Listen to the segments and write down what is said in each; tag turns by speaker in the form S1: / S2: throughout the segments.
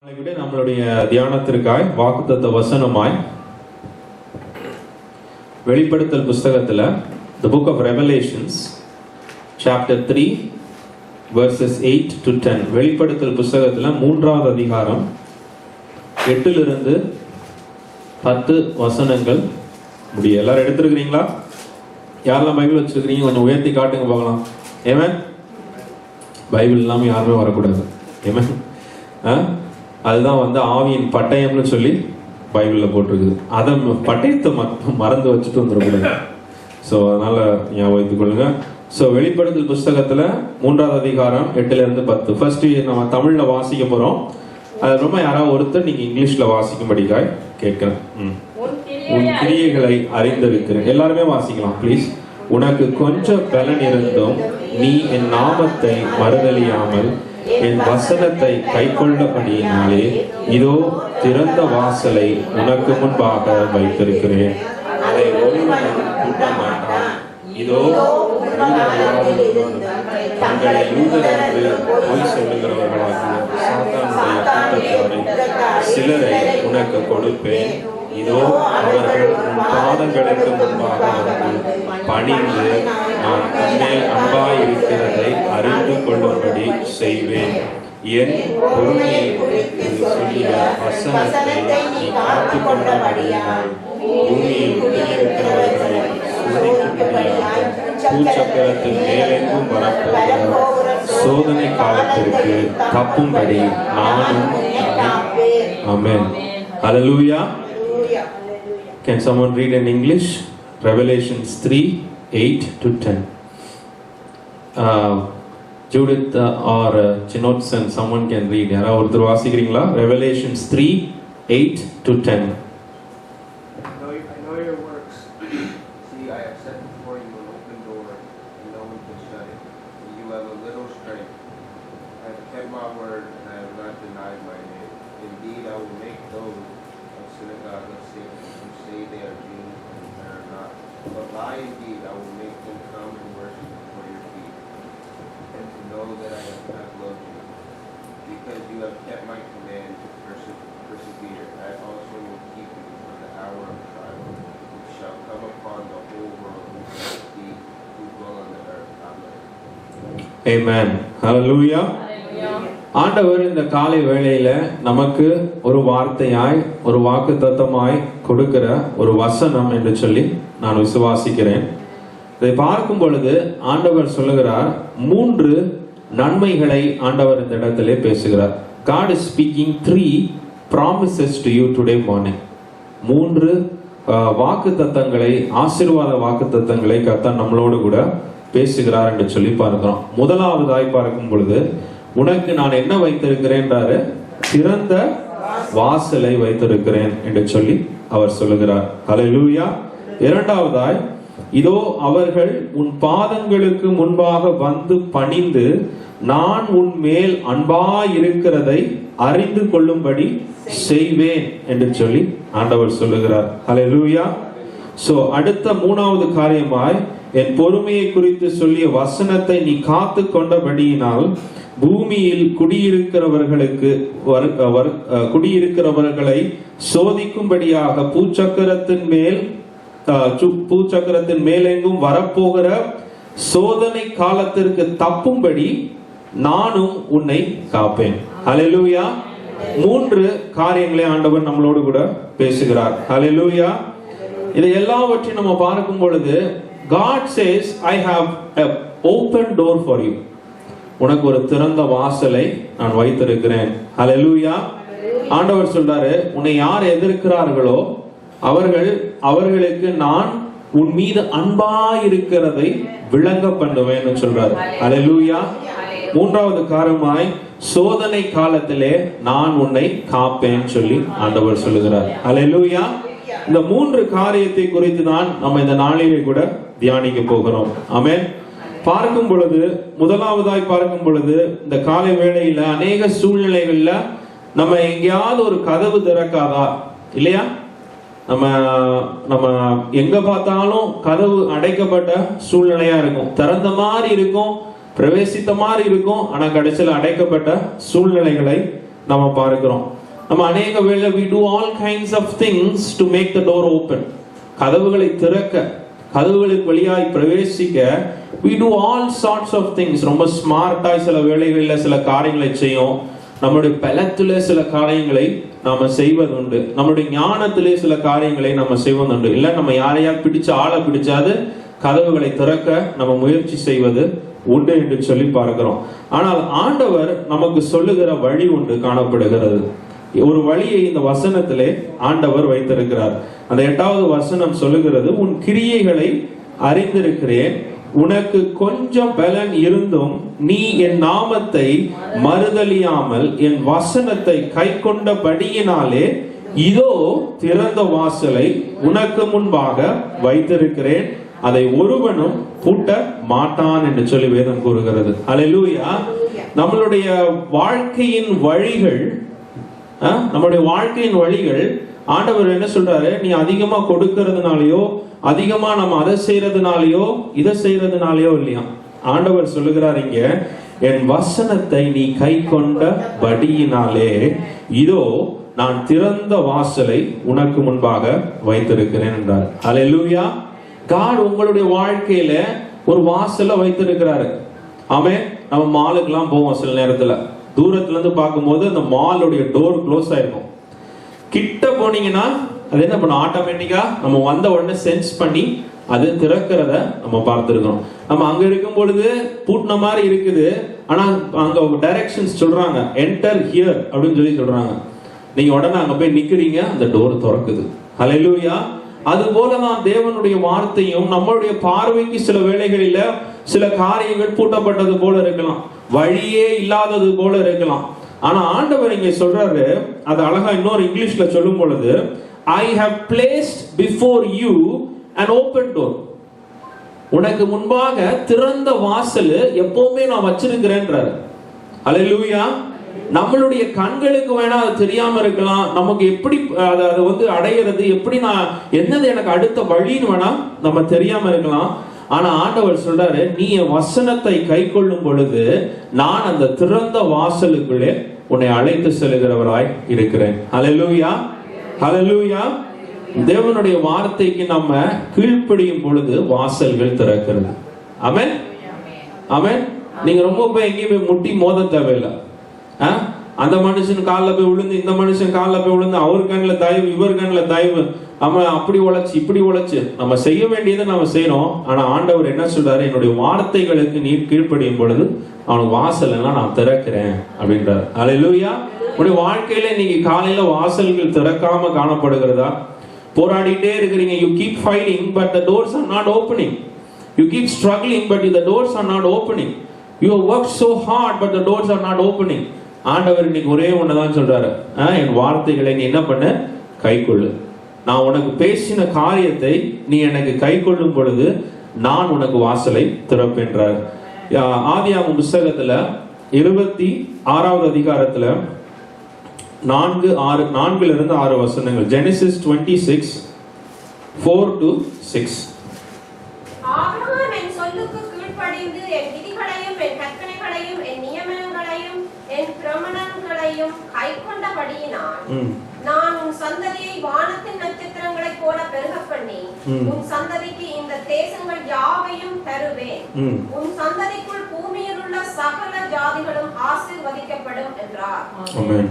S1: நம்மளுடைய தியானத்திற்காய் வாக்குத்தத்த வசனமாய் வெளிப்படுத்தல் புஸ்தகத்துல the book of Revelations chapter 3 verses 8 to 10 வெளிப்படுத்தல் புஸ்தகத்துல 3வது அதிகாரம் 8 இருந்து 10 வசனங்கள் முடிய. எல்லாரும் எடுத்துருக்கிறீங்களா? யாரெல்லாம் பைபிள் வச்சிருக்கிறீங்க கொஞ்சம் உயர்த்தி காட்டுங்க பார்க்கலாம். ஏமேன்? பைபிள் இல்லாமல் யாருமே வரக்கூடாது. ஏமேன்? அதுதான் ஆவியின் பட்டயம்னு சொல்லி பைபிளில் போட்டிருக்குது. அதை பட்டயத்தை மறந்து வச்சுட்டு வந்துடக்கூடாது. ஸோ அதனால ஞாபகம் வைத்துக் கொள்ளுங்க. ஸோ வெளிப்படுத்தல் புஸ்தகத்தில் 3வது அதிகாரம் 8 இருந்து 10 ஃபர்ஸ்ட் நம்ம தமிழில் வாசிக்க போகிறோம். அது ரொம்ப யாராவது ஒருத்தர் நீங்கள் இங்கிலீஷில் வாசிக்கும்படிக்காய் கேட்கிறேன். உன் கிரியைகளை அறிந்திருக்கிறேன். எல்லாருமே வாசிக்கலாம் ப்ளீஸ். உனக்கு கொஞ்சம் பலன் இருந்தும் நீ என் நாமத்தை மறுதலியாமல் என் வசனத்தை கைக்கொள்ளபடியினாலே இதோ திறந்த வாசலை உனக்கு முன்பாக வைத்திருக்கிறேன், அதை ஒருவனும் பூட்ட மாட்டான். இதோ தங்களை யூதர் என்று பொய் சொல்லுகிறவர்களாகிய சாத்தானுடைய கூட்டத்தாரை சிலரை உனக்கு கொடுப்பேன். இதோ அவர்கள் உன் பாதங்களுக்கு முன்பாக வந்து பணிந்து நான் உன்மேல் அன்பாயிருக்கிறதை அறிந்து கொள்ளும்படி செய்வேன். என் பொறுமையை சொல்லிய வசனத்தை நீ காத்துக் கொண்டபடியால் பூமியில் குடியிருக்கிறவர்களை சோதிக்கும்படியாக பூச்சக்கரத்தின் மேலெங்கும் வரப்போகிற சோதனை காலத்திற்கு தப்பும்படி நானும். ஆமென். Hallelujah. Can someone read in English? Revelations 3, 8 to 10. Judith or Chinotson, someone can read. Yara orthu vaasikrீங்களா? Revelations 3, 8 to 10.
S2: I know your works. See, I have set before you an open door, and no one can shut it. And you have a little strength. I have kept my word, and I have not denied my name. Indeed, I will make those of synagogue of Satan who say they are Jews and they are not, but lie indeed. I will make them come and worship before your feet, and to know that I have not loved you. Because you have kept my command to persevere, I also will keep you for the hour of trial, which shall come upon the whole world who dwell on the earth. Amen.
S1: Amen. Hallelujah. ஆண்டவர் இந்த காலை வேளையில நமக்கு ஒரு வார்த்தையாய் ஒரு வாக்கு தத்தமாய் கொடுக்கிற ஒரு வசனம் என்று சொல்லி நான் விசுவாசிக்கிறேன். இதை பார்க்கும் பொழுது ஆண்டவர் சொல்லுகிறார், 3 நன்மைகளை ஆண்டவர் இந்த இடத்திலே பேசுகிறார். God is speaking 3 promises to you today morning. 3 வாக்கு தத்தங்களை, ஆசீர்வாத வாக்கு தத்தங்களை கர்த்தர் நம்மளோடு கூட பேசுகிறார் என்று சொல்லி பார்க்கிறோம். முதலாவதாய் பார்க்கும் பொழுது, உனக்கு நான் என்ன வைத்திருக்கிறேன்றாரு? திறந்த வாசலை வைத்திருக்கிறேன் என்று சொல்லி அவர் சொல்லுகிறார். ஹல்லேலூயா. இரண்டாவதாய், இதோ அவர்கள் உன் பாதங்களுக்கு முன்பாக வந்து பணிந்து நான் உன் மேல் அன்பாயிருக்கிறதை அறிந்து கொள்ளும்படி செய்வேன் என்று சொல்லி ஆண்டவர் சொல்லுகிறார். ஹல்லேலூயா. சோ அடுத்த 3வது காரியமாய், என் பொறுமையை குறித்து சொல்லிய வசனத்தை நீ காத்து கொண்டபடியினால் பூமியில் குடியிருக்கிறவர்களை சோதிக்கும்படியாக பூச்சக்கரத்தின் மேலெங்கும் வரப்போகிற சோதனை காலத்திற்கு தப்பும்படி நானும் உன்னை காப்பேன். ஹல்லேலூயா. 3 காரியங்களை ஆண்டவர் நம்மளோடு கூட பேசுகிறார். ஹல்லேலூயா. இதை எல்லாவற்றையும் நம்ம பார்க்கும் பொழுது, God says, I have an open door for you. உனக்கு ஒரு திறந்த வாசலை நான் வைத்திருக்கிறேன். ஹல்லேலூயா. ஆண்டவர் சொல்றாரு, உன்னை யார் எதிர்க்கிறார்களோ அவர்களுக்கு நான் உன் மீது அன்பாயிருக்கிறதை விளங்க பண்ணுவேன்னு சொல்றாரு. ஹல்லேலூயா. 3வது காரியமாய், சோதனை காலத்திலே நான் உன்னை காப்பேன் சொல்லி ஆண்டவர் சொல்லுகிறார். ஹல்லேலூயா. இந்த 3 காரியத்தை குறித்து தான் நம்ம இந்த நாளிலே கூட தியானிக்க போகிறோம். ஆமென். பார்க்கும் பொழுது, முதலாவதாய் பார்க்கும் பொழுது, இந்த காலை வேளையில அநேக சூழ்நிலைகள்ல நம்ம எங்கேயாவது ஒரு கதவு திறக்காதா? இல்லையா? நம்ம எங்க பார்த்தாலும் கதவு அடைக்கப்பட்ட சூழ்நிலையா இருக்கும். திறந்த மாதிரி இருக்கும், பிரவேசித்த மாதிரி இருக்கும், ஆனா கடைசியில் அடைக்கப்பட்ட சூழ்நிலைகளை நம்ம பார்க்கிறோம். நம்ம அநேக வேளை we do all kinds of things to make the door open. கதவுகளை திறக்க, கதவுகளுக்கு வழியாய் பிரவேசிக்க we do all sorts of things. ரொம்ப ஸ்மார்ட்டாய் சில வேளைகளில் சில காரியங்களை செய்யும். நம்முடைய பலத்திலே சில காரியங்களை நாம செய்வதுண்டு, நம்முடைய ஞானத்திலே சில காரியங்களை நம்ம செய்வதுண்டு. இல்லை நம்ம யாரையா பிடிச்ச ஆளை பிடிச்சாது கதவுகளை திறக்க நம்ம முயற்சி செய்வது உண்டு என்று சொல்லி பார்க்கிறோம். ஆனால் ஆண்டவர் நமக்கு சொல்லுகிற வழி உண்டு காணப்படுகிறது. ஒரு வழியை இந்த வசனத்திலே ஆண்டவர் வைத்திருக்கிறார். அந்த 8வது வசனம் சொல்லுகிறது, உன் கிரியைகளை அறிந்திருக்கிறேன், உனக்கு கொஞ்சம் பலன் இருந்தும் நீ என் நாமத்தை மறுதலியாமல் என் வசனத்தை கை கொண்டபடியினாலே இதோ திறந்த வாசலை உனக்கு முன்பாக வைத்திருக்கிறேன், அதை ஒருவனும் பூட்ட மாட்டான் என்று சொல்லி வேதம் கூறுகிறது. அல்லேலூயா. நம்மளுடைய வாழ்க்கையின் வழிகள், நம்முடைய வாழ்க்கையின் வழிகள் ஆண்டவர் என்ன சொல்றாரு, நீ அதிகமா கொடுக்கிறதுனாலயோ அதிகமா நம்ம அதை செய்யறதுனாலயோ இதை செய்யறதுனாலயோ இல்லையா. ஆண்டவர் சொல்லுகிறார் இங்க, என் வசனத்தை நீ கை கொண்டபடியினாலே இதோ நான் திறந்த வாசலை உனக்கு முன்பாக வைத்திருக்கிறேன் என்றார். அல்லேலூயா. காட் உங்களுடைய வாழ்க்கையில ஒரு வாசலை வைத்திருக்கிறாரு. ஆமென். நம்ம மாலுக்கெல்லாம் போவோம், சில நேரத்துல தூரத்துல இருந்து பார்க்கும்போது அந்த மாலுடைய டோர் க்ளோஸ் ஆயிருக்கும். கிட்ட போனீங்கன்னா அது என்ன பண்ண, ஆட்டோமேட்டிக்கா நம்ம வந்த உடனே சென்ஸ் பண்ணி அது திறக்கிறத நம்ம பார்த்திருக்கோம். நம்ம அங்க இருக்கும் பொழுது பூட்டின மாதிரி இருக்குது, ஆனா அங்க டைரக்ஷன்ஸ் சொல்றாங்க, என்டர் ஹியர் அப்படின்னு சொல்லி சொல்றாங்க. நீங்க உடனே அங்க போய் நிக்கிறீங்க, அந்த டோர் திறக்குது. ஹல்லேலூயா. அது போலதான் தேவனுடைய வார்த்தையும் நம்மளுடைய பார்வைக்கு சில வேளைகளில சில காரியங்கள் பூட்டப்பட்டது போல இருக்கலாம், வழியே இல்லாதது போல இருக்கலாம். ஆனா ஆண்டவர் இங்க சொல்றாரு, அது அழகா இன்னொரு இங்கிலீஷ்ல சொல்லும் பொழுது, I have placed before you an open door. உனக்கு முன்பாக திறந்த வாசல் எப்பவுமே நான் வச்சிருக்கிறேன்றாரு. அல்லேலூயா. நம்மளுடைய கண்களுக்கு வேணா அது தெரியாம இருக்கலாம், நமக்கு எப்படி அதை வந்து அடையிறது, எப்படி நான் என்னது எனக்கு அடுத்த வழின்னு வேணா நம்ம தெரியாம இருக்கலாம். ஆனா ஆண்டவர் சொல்றாரு, நீ என் வசனத்தை கை கொள்ளும் பொழுது நான் அந்த திறந்த வாசலுக்குள்ளே உன்னை அழைத்து செல்கிறவராய் இருக்கிறேன். அல்லேலூயா. ஹல்லேலூயா. தேவனுடைய வார்த்தைக்கு நம்ம கீழ்ப்படியும் பொழுது வாசல்கள் திறக்கிறது. ஆமென். ஆமென். நீங்க ரொம்ப போய் எங்கேயும் போய் முட்டி மோத தேவையில்லை. அந்த மனுஷன் காலில் போய் விழுந்து, இந்த மனுஷன் காலில் போய் விழுந்து, அவர் கண்ணில் தயவு, இவர் கண்ணில் தயவு, நம்ம அப்படி உழைச்சு இப்படி உழைச்சு நம்ம செய்ய வேண்டியதை நம்ம செய்யறோம். ஆனா ஆண்டவர் என்ன சொல்றாரு, என்னுடைய வார்த்தைகளுக்கு நீ கீழ்ப்படியும் பொழுது அவனுக்கு வாசல் எல்லாம் நான் திறக்கிறேன் அப்படின்றார். அல்லேலூயா. உடைய வாழ்க்கையில நீங்க காலையில வாசல்கள் திறக்காம காணப்படுகிறதா? போராடிட்டே இருக்கிறீங்க. You keep fighting but the doors are not opening. You keep struggling but the doors are not opening. You have worked so hard but the doors are not opening. ஆண்டவர் இன்னைக்கு ஒரே ஒண்ணுதான் சொல்றாரு, என் வார்த்தைகளை நீ என்ன பண்ண, கை கொள்ளு. நான் உனக்கு பேசின காரியத்தை நீ எனக்கு கை கொள்ளும் பொழுது நான் உனக்கு வாசலை திறப்பேன்றார். ஆதியாகமம் புத்தகத்துல 26வது அதிகாரத்துல 4-6 வசனங்கள். Genesis 26:4-6.
S3: ஆபிரகாம் என் சொல்லுக்கு கீழ்ப்படிந்து என் விதிகளையும் என் கற்பனைகளையும் என் நியமங்களையும் என் பிரமாணங்களையும் கைக்கொண்டபடியினால் நான் உன் சந்ததியை வானத்தின் நட்சத்திரங்களைப் போல பெருகப் பண்ணி உன் சந்ததிக்கு இந்த தேசங்கள் யாவையும் தருவேன். உன் சந்ததிக்குள் பூமியில் உள்ள சகல ஜாதிகளும் ஆசீர்வதிக்கப்படும் என்றார்.
S1: ஆமென்.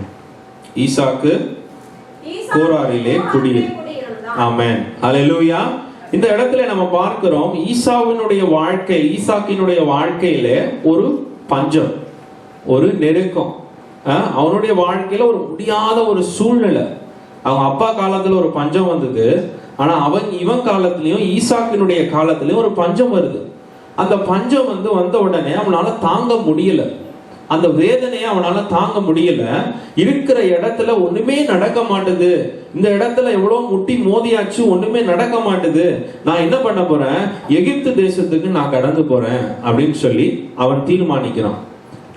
S1: ஈசாக்கு கோராரிலே குடியிருந்தான். ஆமென். ஹல்லேலூயா. இந்த இடத்துல நம்ம பார்க்கிறோம், ஈசாக்கினுடைய வாழ்க்கையில ஒரு பஞ்சம், ஒரு நெருக்கம், அவனுடைய வாழ்க்கையில ஒரு முடியாத ஒரு சூழ்நிலை. அவங்க அப்பா காலத்துல ஒரு பஞ்சம் வந்தது, ஆனா இவன் காலத்திலயும் ஈசாக்கினுடைய காலத்திலயும் ஒரு பஞ்சம் வருது. அந்த பஞ்சம் வந்த உடனே அவனால தாங்க முடியல, அந்த வேதனையை அவனால தாங்க முடியல. இருக்கிற இடத்துல ஒண்ணுமே நடக்க மாட்டுது, இந்த இடத்துல எவ்வளவு முட்டி மோதியாச்சு, ஒண்ணுமே நடக்க மாட்டுது. நான் என்ன பண்ண போறேன், எகிப்து தேசத்துக்கு நான் கடந்து போறேன் அப்படின்னு சொல்லி அவன் தீர்மானிக்கிறான்.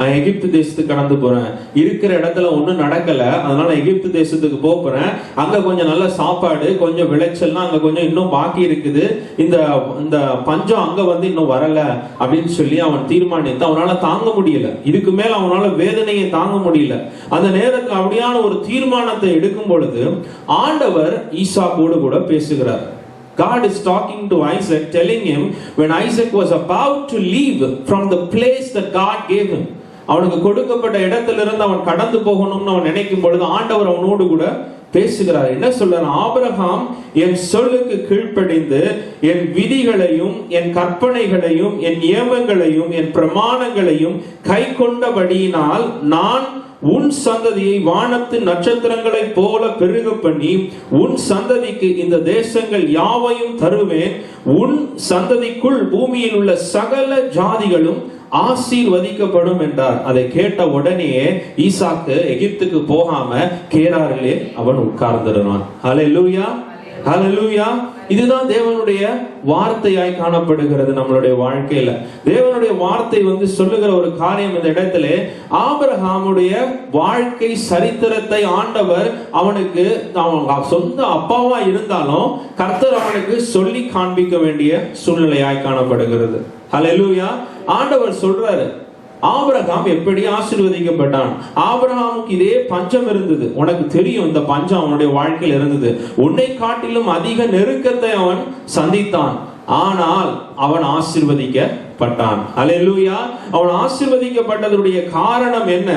S1: நான் எகிப்து தேசத்துக்கு கடந்து போறேன், இருக்கிற இடத்துல ஒண்ணும் நடக்கல, அதனால எகிப்து தேசத்துக்கு போறேன், அங்க கொஞ்சம் நல்ல சாப்பாடு, கொஞ்சம் விளைச்சல்லாம் அங்க கொஞ்சம் இன்னும் பாக்கி இருக்குது, இந்த இந்த பஞ்சம் அங்க வந்து இன்னும் வரல அப்படின்னு சொல்லி அவன் தீர்மானித்து அவனால தாங்க முடியல. இதுக்கு மேல அவனால வேதனையை தாங்க முடியல. அந்த நேரத்தில் அப்படியான ஒரு தீர்மானத்தை எடுக்கும் பொழுது ஆண்டவர் ஈசாக்கோடு கூட பேசுகிறார். God is talking to Isaac, telling him when Isaac was about to leave from the place that God gave him, அவனுக்கு கொடுக்கப்பட்ட இடத்திலிருந்து அவன் கடந்து போகணும்னு அவன் நினைக்கும் பொழுது ஆண்டவர் அவனோடு கூட பேசுகிறார். என்ன சொல்றார்? ஆபிரகாம் என் சொல்லுக்கு கீழ்ப்படிந்து என் விதிகளையும் என் கற்பனைகளையும் என் நியமங்களையும் என் பிரமாணங்களையும் கை கொண்டபடியினால் நான் உன் சந்ததியை வானத்து நட்சத்திரங்களை போல பெருக பண்ணி உன் சந்ததிக்கு இந்த தேசங்கள் யாவையும் தருவேன், உன் சந்ததிக்குள் பூமியில் உள்ள சகல ஜாதிகளும் ஆசீர்வதிக்கப்படும் என்றார். அதை கேட்ட உடனேயே ஈசாக்கு எகிப்துக்கு போகாம கேராரிலே அவன் உட்கார்ந்திருந்தான். ஹல்லேலூயா, ஹல்லேலூயா. இதுதான் தேவனுடைய வார்த்தையாய் காணப்படுகிறது நம்மளுடைய வாழ்க்கையில. தேவனுடைய வார்த்தை வந்து சொல்லுகிற ஒரு காரியம் இந்த இடத்துல, ஆபிரகாமுடைய வாழ்க்கை சரித்திரத்தை ஆண்டவர் அவனுக்கு அவன் சொந்த அப்பாவா இருந்தாலும் கர்த்தர் அவனுக்கு சொல்லி காண்பிக்க வேண்டிய சூழ்நிலையாய் காணப்படுகிறது. ஹல்லேலூயா. ஆண்டவர் சொல்றாரு, ஆபிரகாம் எப்படி ஆசீர்வதிக்கப்பட்டான். ஆபிரகாமுக்கு இதே பஞ்சம் இருந்தது, உனக்கு தெரியும், இந்த பஞ்சம் அவனுடைய வாழ்க்கையில் இருந்தது. உன்னை காட்டிலும் அதிக நெருக்கத்தை அவன் சந்தித்தான், ஆனால் அவன் ஆசீர்வதிக்கப்பட்டான். ஹல்லேலூயா. அவன் ஆசீர்வதிக்கப்பட்டதனுடைய காரணம் என்ன?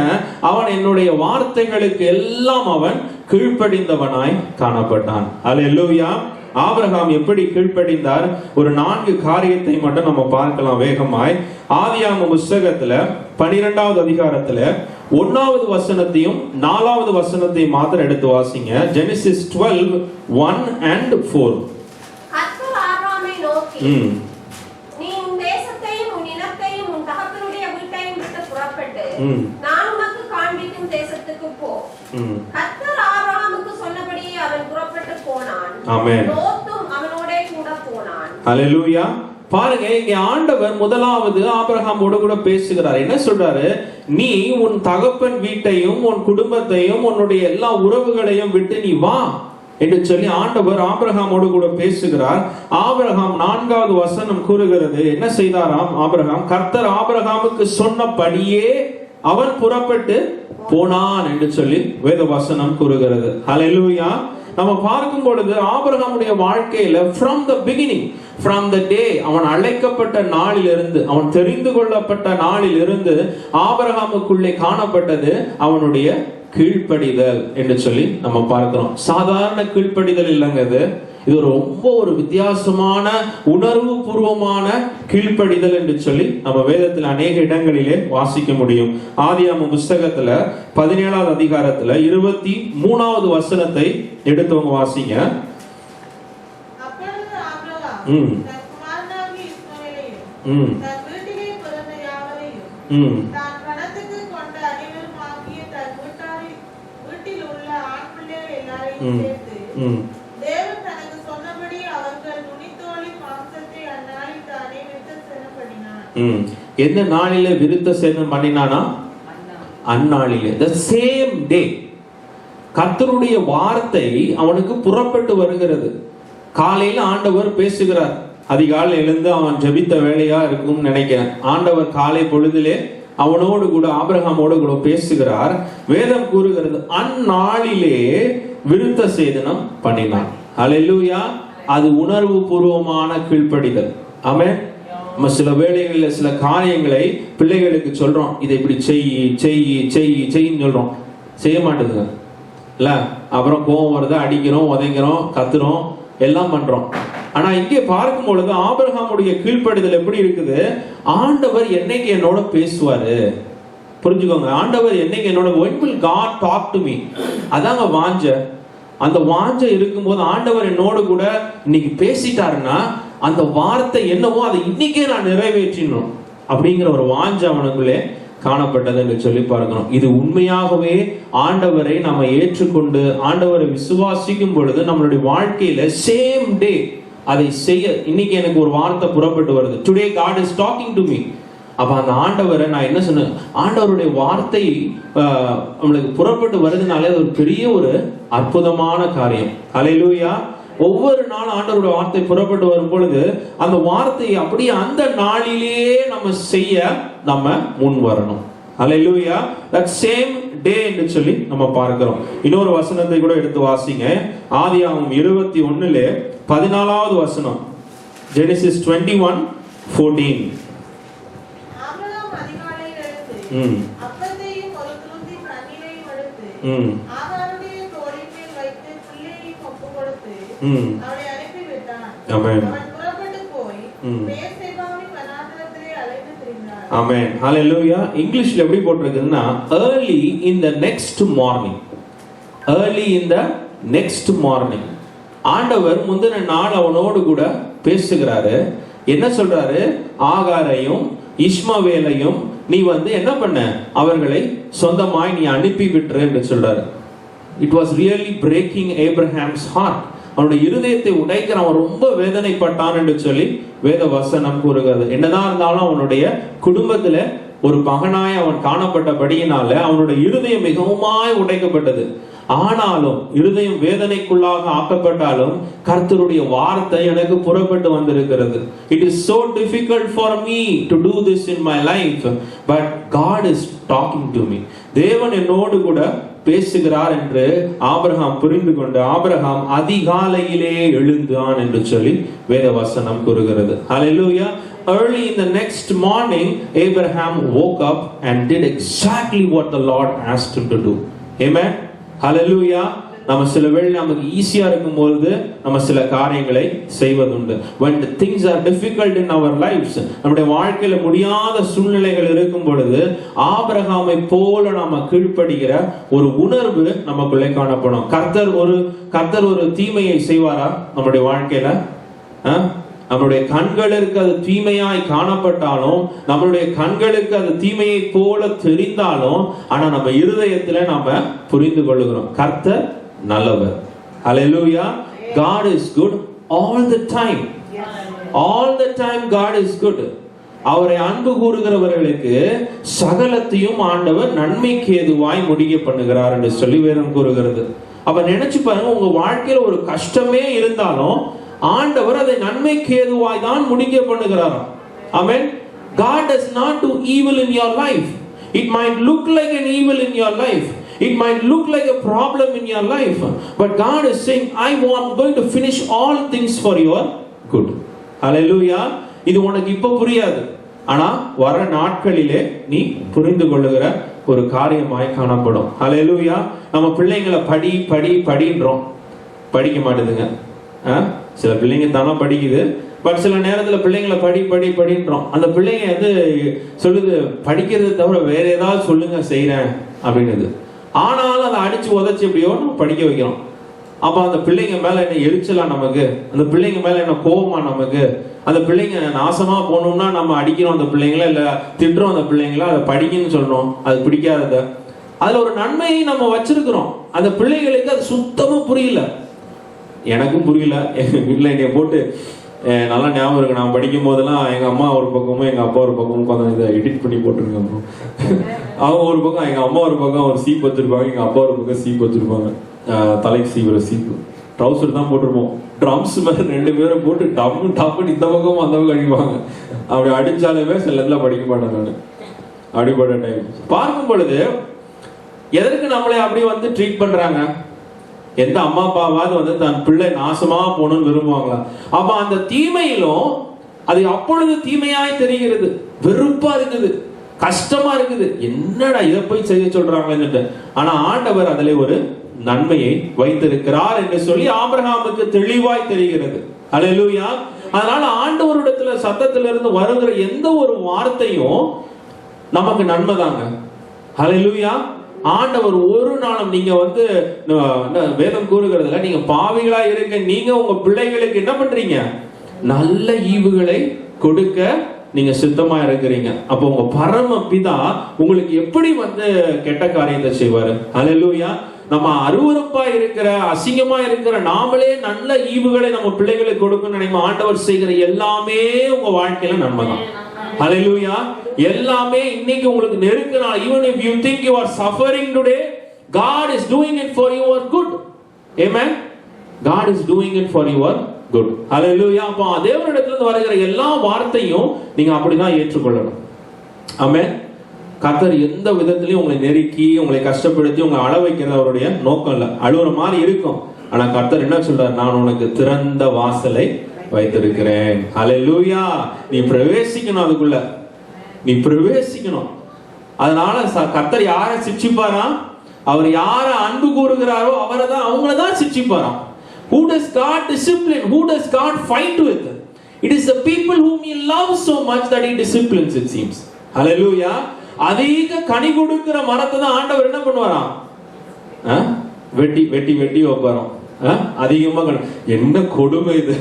S1: அவன் என்னுடைய வார்த்தைகளுக்கு எல்லாம் அவன் கீழ்ப்படிந்தவனாய் காணப்பட்டான். ஹல்லேலூயா. ஆபிரகாம் எப்படி கீழ்ப்படிந்தார்? ஒரு 4 காரியத்தை மட்டும் நம்ம பார்க்கலாம் வேகமாய். ஆதியாகம புத்தகத்துல 12வது அதிகாரத்துல 1வது வசனத்தையும் 4வது வசனத்தையும் மாத்திரம் எடுத்து வாசிங்க. Genesis 12:1 and 4.
S3: கர்த்தர் ஆபிரகாமை நோக்கி, நீ உன் தேசத்தையும் உன் இனத்தையும் உன் தகப்பனுடைய வீட்டையும் விட்டு புறப்பட்டு நான் உனக்கு காண்பிக்கும் தேசத்துக்கு போ. கர்த்தர் ஆபிரகாமுக்கு சொன்னபடி அவன் புறப்பட்டு போனான்.
S1: ஆமென்.
S3: லோத்தும் அவனோட கூட போனான்.
S1: ஹல்லேலூயா. பாருங்க, இங்க ஆண்டவர் முதலாவது ஆபிரகாமோடு கூட பேசுகிறார். என்ன சொல்றாரு? நீ உன் தகப்பன் வீட்டையும் உன் குடும்பத்தையும் உன்னுடைய எல்லா உறவுகளையும் விட்டு நீ வா என்று சொல்லி ஆண்டவர் ஆபிரகாமோடு கூட பேசுகிறார். ஆபிரகாம் 4வது வசனம் கூறுகிறது, என்ன செய்தாராம் ஆபிரகாம்? கர்த்தர் ஆபிரகாமுக்கு சொன்னபடியே அவன் புறப்பட்டு போனான் என்று சொல்லி வேத வசனம் கூறுகிறது. ஹல்லேலூயா. நம்ம பார்க்கும் பொழுது ஆபிரகாமுடைய வாழ்க்கையில from the beginning, from the day அவன் அழைக்கப்பட்ட நாளிலிருந்து, அவன் தெரிந்து கொள்ளப்பட்ட நாளிலிருந்து ஆபிரகாமுக்குள்ளே காணப்பட்டது அவனுடைய கீழ்ப்படிதல் என்று சொல்லி நம்ம பார்க்கிறோம். சாதாரண கீழ்ப்படிதல் இல்லைங்க இது ரொம்ப ஒரு வித்தியாசமான உணர்வு பூர்வமான கீழ்ப்படிதல் என்று சொல்லி நம்ம வேதத்தில் அநேக இடங்களிலே வாசிக்க முடியும். ஆதியாகம புத்தகத்துல 17வது அதிகாரத்துல 23வது வசனத்தை எடுத்தவங்க வாசிங்க. எந்த நாளிலே விருத்த சேதனம் பண்ணினானா? அந்நாளிலே, the same day. கர்த்தருடைய வார்த்தை அவனுக்கு புறப்பட்டு வருகிறது. காலையில ஆண்டவர் பேசுகிறார். அதிகாலை எழுந்து அவன் ஜெபித்த வேலையா இருக்கும் நினைக்கிறேன். ஆண்டவர் காலை பொழுதிலே அவனோடு கூட ஆபிரகாமோடு கூட பேசுகிறார். வேதம் கூறுகிறது அந்நாளிலே விருத்த சேதனம் பண்ணினான். ஹல்லேலூயா. அது உணர்வு பூர்வமான கீழ்ப்படிதல். ஆமென். நம்ம சில வேளைகளில் சில காரியங்களை பிள்ளைகளுக்கு சொல்றோம், இதை இப்படி செய்யின்னு சொல்றோம், செய்ய மாட்டேங்குது இல்ல. அப்புறம் கோபம் வருது, அடிக்கிறோம், உதைக்கிறோம், கத்துறோம், எல்லாம் பண்றோம். ஆனா இங்கே பார்க்கும் பொழுது ஆபிரகாமுடைய கீழ்ப்படிதல் எப்படி இருக்குது? ஆண்டவர் என்னைக்கு என்னோட பேசுவாரு, புரிஞ்சுக்கோங்க. ஆண்டவர் என்னைக்கு என்னோட, when will God talk to me? அதாங்க வாஞ்ச. அந்த வாஞ்ச இருக்கும்போது ஆண்டவர் என்னோட கூட இன்னைக்கு பேசிட்டாருன்னா அந்த வார்த்தை என்னவோ அதை இன்னைக்கே நான் நிறைவேற்றினோம் அப்படிங்கிற ஒரு வாஞ்ச அவனுக்குள்ளே காணப்பட்டது என்று சொல்லி பார்க்கணும். இது உண்மையாகவே ஆண்டவரை நம்ம ஏற்றுக்கொண்டு ஆண்டவரை விசுவாசிக்கும் பொழுது நம்மளுடைய வாழ்க்கையில சேம் டே அதை செய்ய, இன்னைக்கு எனக்கு ஒரு வார்த்தை புறப்பட்டு வருது, today God is talking to me. அப்ப அந்த ஆண்டவரை நான் என்ன சொன்னேன், ஆண்டவருடைய வார்த்தை நம்மளுக்கு புறப்பட்டு வருதுனாலே அது ஒரு பெரிய ஒரு அற்புதமான காரியம். ஹல்லேலூயா. ஒவ்வொரு நாளும் ஆண்டவருடைய வார்த்தை புறப்பட்டு வரும் பொழுது அந்த வார்த்தையை அப்படியே அந்த நாளிலேயே நம்ம செய்ய நம்ம முன் வரணும். ஹல்லேலூயா. that same day என்று சொல்லி நம்ம பார்க்கிறோம். இன்னொரு வசனத்தை கூட எடுத்து வாசிங்க. ஆதியாகமம் 21:14 வசனம். Genesis 21:14.
S4: ஆபிரகாம் அதிகாலையில் எழுந்து அப்பத்தையும் ஒரு துருத்தி தண்ணீரையும் எடுத்து ஆகாருடைய தோளின் மேல் வைத்து பிள்ளையையும் ஒப்புக் கொடுத்து அவனை அனுப்பிவிட்டான். அவன் புறப்பட்டு போய் பேர்சேபாவின் வனாந்தரத்திலே அலைந்து திரிந்தான்.
S1: ஆமென். ஹல்லேலூயா. இங்கிலீஷ்ல எப்படி போட்டிருக்குன்னா early in the next morning. early in the next morning. ஆண்டவர் முந்தின நாள் அவனோடு கூட பேசுகிறாரு. என்ன சொல்றாரு? ஆகாரையும் இஸ்மவேலையும் நீ என்ன பண்ண, அவர்களை சொந்தமாய் நீ அனுப்பி விட்டுரு என்று சொல்றாரு. It was really breaking Abraham's heart. அவனுடைய இருதயத்தை உடைக்கிற, அவன் ரொம்ப வேதனைப்பட்டான் என்று சொல்லி வேத வசனம் கூறுகிறது. என்னதான் இருந்தாலும் அவனுடைய குடும்பத்துல ஒரு மகனாய் அவன் காணப்பட்டபடியினால அவனுடைய இருதயம் மிகவுமாய் உடைக்கப்பட்டது. ஆனாலும் இருதயம் வேதனைக்குள்ளாக ஆக்கப்பட்டாலும் கர்த்தருடைய வார்த்தை எனக்கு புறப்பட்டு வந்திருக்கிறது. It is so difficult for me to do this in my life, but God is talking to me. தேவன் என்னோடு கூட பேசுகிறார் என்று ஆபிரகாம் புரிந்து கொண்டு ஆபிரகாம் அதிகாலையிலே எழுந்தான் என்று சொல்லி வேத வசனம் கூறுகிறது. ஹல்லேலூயா. Early in the next morning Abraham woke up and did exactly what the Lord asked him to do. Amen. ஹல்லேலூயா. நம்ம சில வேளை நமக்கு ஈஸியா இருக்கும்போது நம்ம சில காரியங்களை செய்வதுண்டு. when the things are difficult in our lives, நம்முடைய வாழ்க்கையில முடியாத சூழ்நிலைகள் இருக்கும் பொழுது ஆபிரகாமை போல நாம கீழ்ப்படிகிற ஒரு உணர்வு நமக்குள்ளே காணப்படும். கர்த்தர் ஒரு தீமையை செய்வாரா நம்முடைய வாழ்க்கையில? நம்முடைய கண்களுக்கு அது தீமையாய் காணப்பட்டாலும், நம்மளுடைய கண்களுக்கு அது தீமையை போல தெரிந்தாலும், ஆனா நம்ம இருதயத்துல நாம புரிந்து கொள்ளுகிறோம் கர்த்தர் நல்லவர். ஹல்லேலூயா. God is good all the time. All the time God is good. அவரை அன்பு கூறுகிறவர்களுக்கு சகலத்தையும் ஆண்டவர் நன்மைக்கு ஏதுவாய் முடிய பண்ணுகிறார் என்று சொல்லி வேதம் கூறுகிறது. அப்ப நினைச்சு பாருங்க, உங்க வாழ்க்கையில ஒரு கஷ்டமே இருந்தாலும் ஆண்டவர் அதை நன்மைக்கு ஏதுவாய் தான் முடிக்க பண்ணுகிறார். ஆமென். God does not do evil in your life. It might look like an evil in your life. It might look like a problem in your life. But God is saying, I'm going to finish all things for your good. Hallelujah. இது உனக்கு இப்ப புரியாது, ஆனா வர நாட்களிலே நீ புரிந்து கொள்ளுகிற ஒரு காரியமாய் காணப்படும். ஹல்லேலூயா. நம்ம பிள்ளைங்களை படின்றோம், படிக்க மாட்டேதுங்க. சில பிள்ளைங்க தானே படிக்குது, பட் சில நேரத்துல பிள்ளைங்களை படின்றோம். அந்த பிள்ளைங்க சொல்லுது, படிக்கிறது தவிர வேற ஏதாவது சொல்லுங்க செய்யறேன் அப்படின்னு. ஆனாலும் அதை அடிச்சு உதச்சு எப்படியோ நம்ம படிக்க வைக்கிறோம். அப்ப அந்த பிள்ளைங்க மேல என்ன எரிச்சலா நமக்கு, அந்த பிள்ளைங்க மேல என்ன கோபமா நமக்கு, அந்த பிள்ளைங்க நாசமா போகணும்னா நம்ம அடிக்கிறோம் அந்த பிள்ளைங்கள, இல்ல திட்டுறோம் அந்த பிள்ளைங்கள, அதை படிக்கணும்னு சொல்றோம். அது பிடிக்காதத அதுல ஒரு நன்மையை நம்ம வச்சிருக்கிறோம். அந்த பிள்ளைகளுக்கு அது சுத்தமா புரியல, எனக்கும் புரியல. எங்க வீட்டுல என்னைய போட்டு நல்லா ஞாபகம் இருக்கு, நான் படிக்கும் போதெல்லாம் எங்க அம்மா ஒரு பக்கமும் எங்க அப்பா ஒரு பக்கமும் உட்காந்து இதை எடிட் பண்ணி போட்டுருக்காங்க. அவங்க ஒரு பக்கம், எங்க அம்மா ஒரு பக்கம் ஒரு சீப் வச்சிருப்பாங்க, எங்க அப்பா ஒரு பக்கம் சீப் வச்சிருப்பாங்க. தலைக்கு சீவுற சீப்பு, ட்ரௌசர் தான் போட்டிருப்போம். ட்ரம்ஸ் மேல 2 பேரும் போட்டு டப்புன்னு இந்த பக்கமும் அந்த பக்கம் அடிப்பாங்க. அப்படி அடிச்சாலுமே சில இடத்துல படிக்க மாட்டேன் நான். அடிப்பட்ட டைம் பார்க்கும் பொழுது எதற்கு நம்மளை அப்படி ட்ரீட் பண்றாங்க? எந்த அம்மா அப்பாவாவது தன் பிள்ளை நாசமா போகணும்னு விரும்புவாங்களா? அப்ப அந்த தீமையிலும் அது அப்பொழுது தீமையாய் தெரிகிறது, வெறுப்பா இருக்குது, கஷ்டமா இருக்குது, என்னடா இதை போய் செய்ய சொல்றாங்கன்னு. ஆனா ஆண்டவர் அதிலே ஒரு நன்மையை வைத்திருக்கிறார் என்று சொல்லி ஆபிரகாமுக்கு தெளிவாய் தெரிகிறது. ஹல்லேலூயா. அதனால ஆண்டவரிடத்துல சத்தத்திலிருந்து வருகிற எந்த ஒரு வார்த்தையும் நமக்கு நன்மைதாங்க. ஹல்லேலூயா. ஆண்டவர் ஒரு நாளும் நீங்க வேதம் கூறுகிறதுல நீங்க பாவிகளா இருக்க நீங்க உங்க பிள்ளைகளுக்கு என்ன பண்றீங்க? நல்ல ஈவுகளை கொடுக்க நீங்க சித்தமா இருக்கிறீங்க. அப்ப உங்க பரம பிதா உங்களுக்கு எப்படி கெட்ட காரியத்தை செய்வாரு? ஹல்லேலூயா. நம்ம அருவருப்பா இருக்கிற, அசிங்கமா இருக்கிற நாமளே நல்ல ஈவுகளை நம்ம பிள்ளைகளுக்கு கொடுக்கணும்னு நினைக்கும். ஆண்டவர் செய்கிற எல்லாமே உங்க வாழ்க்கையில நன்மைதான். ஹalleluya. எல்லாமே இன்னைக்கு உங்களுக்கு நெருக்கனால, even if you think you are suffering today, God is doing it for your good. Amen. God is doing it for your good. Hallelujah. அப்ப தேவனிடத்திலிருந்து வருகிற எல்லா வார்த்தையும் நீங்க அப்படிதான் ஏற்றுக்கொள்ளணும். ஆமென். கர்த்தர் எந்த விதத்திலையும் உங்களை நெருக்கி உங்களை கஷ்டப்படுத்தி உங்களை அழ வைக்கிறது அவருடைய நோக்கம் இல்லை. அழுகுற மாதிரி இருக்கும், ஆனா கர்த்தர் என்ன சொல்றார்? நான் உனக்கு திறந்த வாசலை வைத்திருக்கிறேன். ஹalleluya. நீ பிரவேசிக்கணும், அதுக்குள்ள நீ பிரவேசிக்கணும். அதனால கர்த்தர் யாரை சிட்சிப்பாரா? அவர் யாரை அன்பு கூறுகிறாரோ அவரை தான், அவங்கள தான் சிட்சிப்பாராம். Who does God discipline? Who does God fight with? It is the people whom he loves so much that he disciplines, it seems. Hallelujah. அதிக கனி கொடுக்கிற மரத்தை தான் ஆண்டவர் என்ன பண்ணுவாராம்? வெட்டி வெட்டி வெட்டி வைப்பாராம். அதிகமா என்ன கொடுமை இது,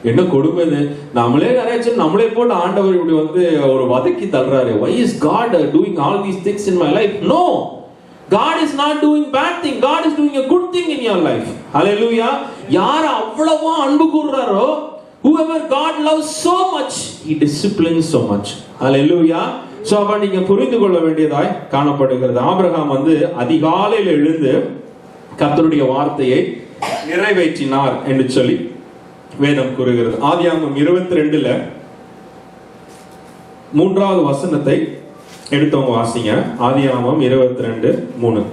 S1: என்ன கொடுமை இது. நம்மளே நிறைய நம்மளே போட்டு ஆண்டவர் இப்படி வந்து ஒரு வதக்கி தள்ளுறாரு. Why is God doing all these things in my life? No, God is not doing bad thing. God is doing a good thing in your life. Hallelujah. யார் அவ்வளவா அன்பு கூறுறாரோ, whoever God loves so much, he disciplines so much. Hallelujah. So அப்ப நீங்க புரிந்து கொள்ள வேண்டியதாய் காணப்படுகிறது. Abraham வந்து அதிகாலையில் எழுந்து கர்த்தருடைய வார்த்தையை நிறைவேற்றினார் என்று சொல்லி வேதம் கூறுகிறது. ஆதியாகமம் 22ல 3வது வசனத்தை எடுத்தவங்க வாசிங்க. ஆதியாகமம் 22:3.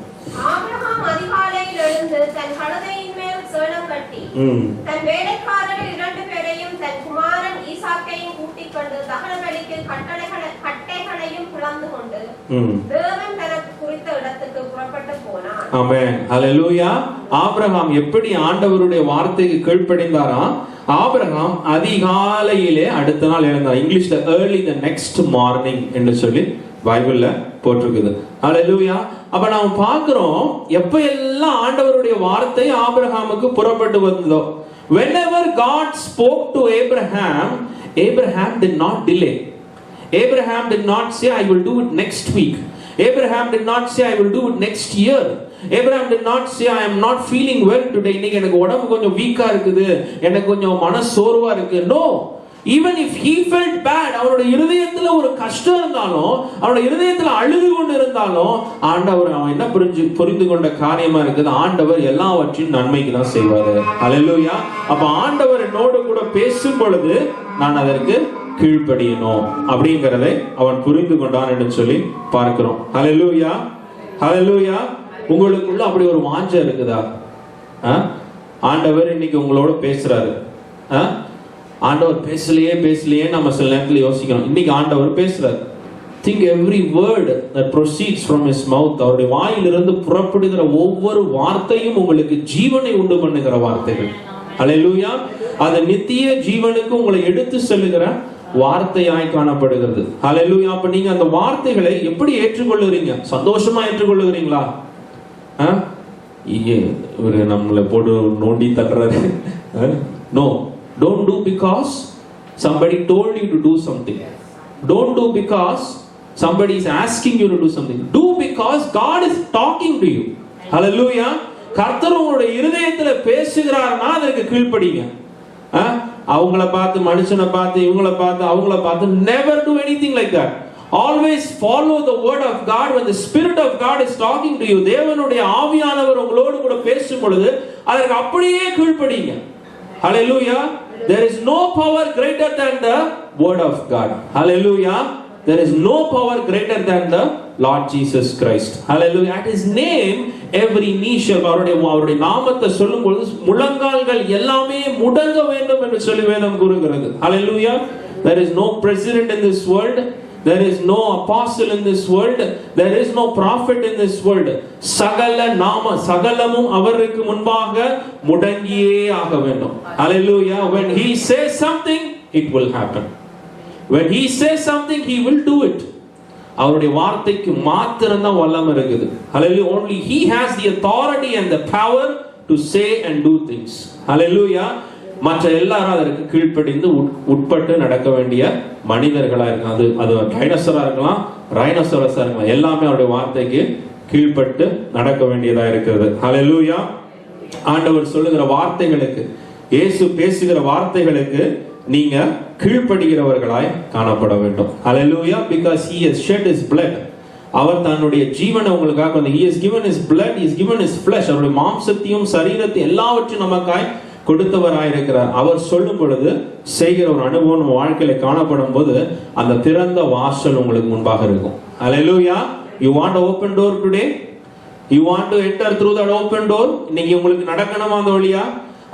S3: ஆபிரகாம் அதிகாலையில் எழுந்து தன் கழுதையின் மேல் சேணம் கட்டி தன் வேலைக்காரர் 2 பேரையும் தன் குமாரன் ஈசாக்கையும் கூட்டிக் கொண்டு தகனபலிக்கு கட்டைகளையும் பிளந்து கொண்டு தேவன் தனக்கு குறித்த இடத்துக்கு புறப்பட்டு போனார்.
S1: ஆமென். ஹalleluya. ஆபிரகாம் எப்படி ஆண்டவருடைய வார்த்தைக்கு கீழ்ப்படிந்தாரா? ஆபிரகாம் அதிகாலையிலே அடுத்த நாள் எழுந்தார். இங்கிலீஷ்ல early the next morning என்று சொல்லி பைபிள்ல போட்டிருக்குது. ஹalleluya. அப்ப நாம பார்க்கிறோம் எப்ப எல்லாம் ஆண்டவருடைய வார்த்தை ஆபிரகாமுக்கு புறப்பட்டு வந்ததோ, whenever God spoke to Abraham, Abraham did not delay. Abraham did not say I will do it next week. Abraham did not say I will do it next year. Abraham did not say I am not feeling well today. இன்னைக்கு எனக்கு உடம்பு கொஞ்சம் வீக்கா இருக்குது, எனக்கு கொஞ்சம் மனசோர்வா இருக்கு. No. Even if he felt bad, அவருடைய இருதயத்துல ஒரு கஷ்டம் இருந்தாலும், அவருடைய இருதயத்துல அழுது கொண்டு இருந்தாலும், ஆண்டவர் அவன் என்ன புரிந்து கொண்ட காரியமா இருக்குது, ஆண்டவர் எல்லாவற்றையும் நன்மைக்கு தான் செய்வாரு. ஹalleluya. அப்ப ஆண்டவர் என்னோடு கூட பேசும் பொழுது நான் அதற்கு கீழ்ப்படியணும் அப்படிங்கறதை அவன் புரிந்து கொண்டான் என்று சொல்லி பார்க்கிறோம். ஹalleluya. ஹalleluya. உங்களுக்குள்ள அப்படி ஒரு வாஞ்சை இருக்குதா? ஆண்டவர் இன்னைக்கு உங்களோட பேசுறாரு. ஆண்டவர் பேசலையே நம்ம சில நேரத்தில் யோசிக்கணும். இன்னைக்கு ஆண்டவர் பேசுறாரு. Think every word that proceeds from his mouth, அவருடைய வாயிலிருந்து புறப்படுகிற ஒவ்வொரு வார்த்தையும் உங்களுக்கு ஜீவனை உண்டு பண்ணுகிற வார்த்தைகள். ஹalleluya. அது நித்திய ஜீவனுக்கு உங்களை எடுத்து செல்லுகிற வார்த்தையாய் காணப்படுகிறது. ஹalleluya. அப்ப நீங்க அந்த வார்த்தைகளை எப்படி ஏற்றுக்கொள்ளுறீங்க? சந்தோஷமா ஏற்றுக்கொள்ளுகிறீங்களா? இவரு நம்மளை போட்டு நோண்டி தள்ளுறாரு. No. Don't do because somebody told you to do something. Don't do because somebody is asking you to do something. Do because God is talking to you. Hallelujah. கர்த்தர் உங்களுடைய இருதயத்துல பேசுகிறார்னா அதற்கு கீழ்ப்படிங்க. அவங்கள பார்த்து, மனுஷனை பார்த்து, இவங்களை பார்த்து, அவங்கள பார்த்து never do anything like that. Always follow the word of God. When the Spirit of God is talking to you, தேவனுடைய ஆவியானவர் உங்களோடு கூட பேசும் பொழுது அதற்கு அப்படியே கீழ்ப்படிங்க. Hallelujah. There is no power greater than the word of God. Hallelujah. There is no power greater than the Lord Jesus Christ. Hallelujah. At his name every knee shall bow. அவருடைய நாமத்தை சொல்லும் பொழுது முழங்கால்கள் எல்லாமே முடங்க வேண்டும் என்று சொல்லி வேதம் கூறுகிறது. Hallelujah. There is no president in this world. There is no apostle in this world. There is no prophet in this world. சகலமும் அவருக்கு முன்பாக முடங்கியே ஆக வேண்டும். Hallelujah. When he says something, it will happen. When he says something, he will do it. அவருடைய வார்த்தைக்கு மாத்திரம் தான் வல்லமை இருக்குது. Hallelujah. Only he has the authority and the power to say and do things. Hallelujah. மற்ற எல்லாரும் அதற்கு கீழ்ப்படிந்து உட்பட்டு நடக்க வேண்டிய மனிதர்களா இருக்கலாம். அது டைனோசரா இருக்கலாம், ரைனோசரஸா இருக்கலாம், எல்லாமே அவருடைய வார்த்தைக்கு கீழ்ப்பட்டு நடக்க வேண்டியதா இருக்கிறது. ஹalleluya. ஆண்டவர் சொல்லுகிற வார்த்தைகளுக்கு, இயேசு பேசுகிற வார்த்தைகளுக்கு நீங்க கீழ்ப்படுகிறவர்களாய் காணப்பட வேண்டும். Hallelujah, because he has shed his blood. அவர் தன்னுடைய ஜீவனை உங்களுக்காக வந்து he has given his blood, he has given his flesh. அவருடைய மாம்சத்தையும் சரீரத்தையும் எல்லாவற்றையும் நமக்காய் கொடுத்தவராயிருக்கிறார். அவர் சொல்லும் பொழுது செய்கிற ஒரு அனுபவம் நம்ம வாழ்க்கையில காணப்படும் போது அந்த திறந்த வாசல் உங்களுக்கு முன்பாக இருக்கும். Hallelujah. You want an open door today? You want to enter through that open door? இன்னைக்கு உங்களுக்கு நடக்கணுமா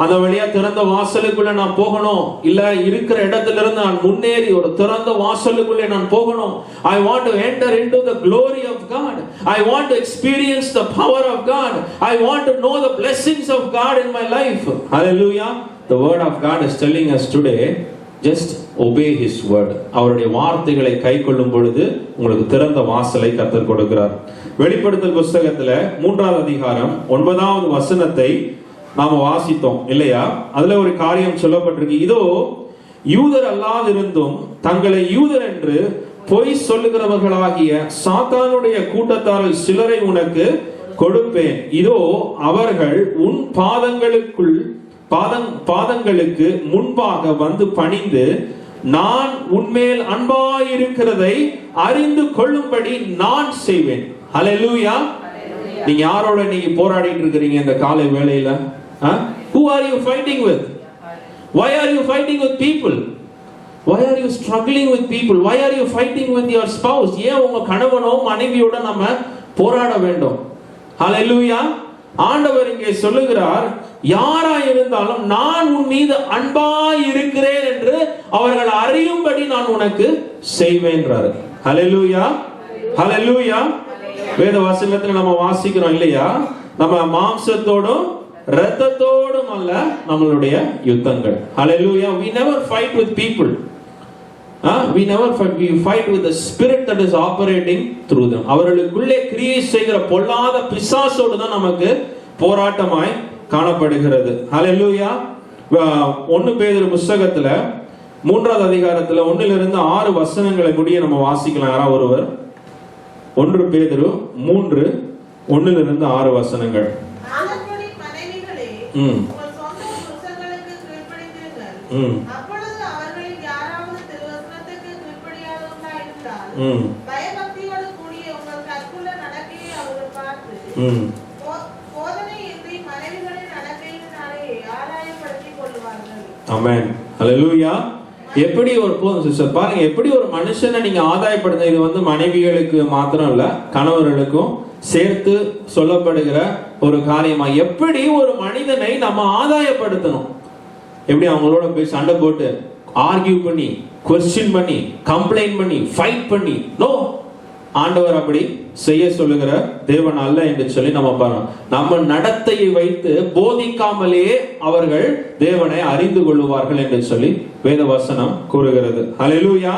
S1: அந்த வழியா திறந்த வாசலுக்குள்ள நான் போகணும், இல்ல இருக்கிற இடத்துல இருந்து நான் முன்னேறி ஒரு திறந்த வாசலுக்குள்ளே நான் போகணும். I want to enter into the glory of God. I want to experience the power of God. I want to know the blessings of God in my life. Hallelujah. The word of God is telling us today, just obey his word. அவருடைய வார்த்தைகளை கைக்கொள்ளும் பொழுது உங்களுக்கு திறந்த வாசலை கர்த்தர் கொடுக்கிறார். வெளிப்படுத்தல் புத்தகத்துல 3வது அதிகாரம் 9வது வசனத்தை நாம வாசித்தோம் இல்லையா? அதுல ஒரு காரியம் சொல்லப்பட்டிருக்கு. இதோ யூதர் அல்லாதிருந்தும் தங்களை யூதர் என்று பொய் சொல்லுகிறவர்களாகிய சாத்தானுடைய கூட்டத்தாரில் சிலரை உனக்கு கொடுப்பேன். இதோ அவர்கள் உன் பாதங்களுக்கு முன்பாக வந்து பணிந்து நான் உன்மேல் அன்பாயிருக்கிறதை அறிந்து கொள்ளும்படி நான் செய்வேன். ஹல்லேலூயா. நீங்க யாரோட நீங்க போராடிட்டு இருக்கிறீங்க இந்த காலை வேளையில? Who are you fighting with? Why are you fighting with people? Why are you struggling with people? Why are you fighting with your spouse? ஏன் உங்க கணவனோ மனைவியோட நம்ம போராட வேண்டும்? ஹல்லேலூயா. ஆண்டவர் இங்கே சொல்லுகிறார், யாரா இருந்தாலும் நான் உன் மீது அன்பாய் இருக்கிறேன் என்று அவர்கள் அறியும்படி நான் உனக்கு செய்வேன்றாரு. ஹல்லேலூயா. ஹல்லேலூயா. வேத வசனத்துல நம்ம வாசிக்கிறோம் இல்லையா? நம்ம மாம்சத்தோடும் இரத்தத்தோடும் அல்ல நம்மளுடைய யுத்தங்கள். Hallelujah. We never fight with people. We never fight. We fight with the spirit that is operating through them. அவர்களுக்குள்ளே கிரியை செய்கிற பொல்லாத பிசாசோடு தான் நமக்கு போராட்டமாய் காணப்படுகிறது. Hallelujah. 1 பேதுரு புத்தகத்துல 3வது அதிகாரத்துல 1லிருந்து 6 வசனங்களை முடிய நம்ம வாசிக்கலாம். யாராவது ஒருவர் 1 பேதுரு 3 1லிருந்து 6 வசனங்கள்.
S4: உங்கள் சொந்த புருஷர்களுக்கு கீழ்ப்படிந்திருங்கள். அப்பொழுது அவர்களில் யாராவது திருவசனத்துக்கு கீழ்ப்படியாதவர்களாய் இருந்தால் பயபக்தியோடு கூடிய உங்கள் கற்புள்ள நடக்கையை அவர்கள் பார்த்து போதனையின்றி மனைவிகளின் நடக்கையினாலே ஆதாயப்படுத்திக் கொள்வார்கள். ஆமென்.
S1: ஹல்லேலூயா. எப்படி ஒரு சிஸ்டர் பாருங்க, எப்படி ஒரு மனுஷனை நீங்க ஆதாயப்படுத்த, இது மனைவிகளுக்கு மாத்திரம் இல்ல கணவர்களுக்கும் சேர்த்து சொல்லப்படுகிற ஒரு காரியமா. எப்படி ஒரு மனிதனை நம்ம ஆதாயப்படுத்தணும்? எப்படி அவங்களோட போய் சண்டை போட்டு ஆர்கியூ பண்ணி குவெஸ்டின் பண்ணி கம்ப்ளைண்ட் பண்ணி ஃபைட் பண்ணி? நோ, ஆண்டவர் அப்படி செய்ய சொல்லுகிற தேவன் அல்ல என்று சொல்லி நம்ம பாருங்க. நம்ம நடத்தையை வைத்து போதிக்காமலே அவர்கள் தேவனை அறிந்து கொள்வார்கள் என்று சொல்லி வேத வசனம் கூறுகிறது. ஹல்லேலூயா.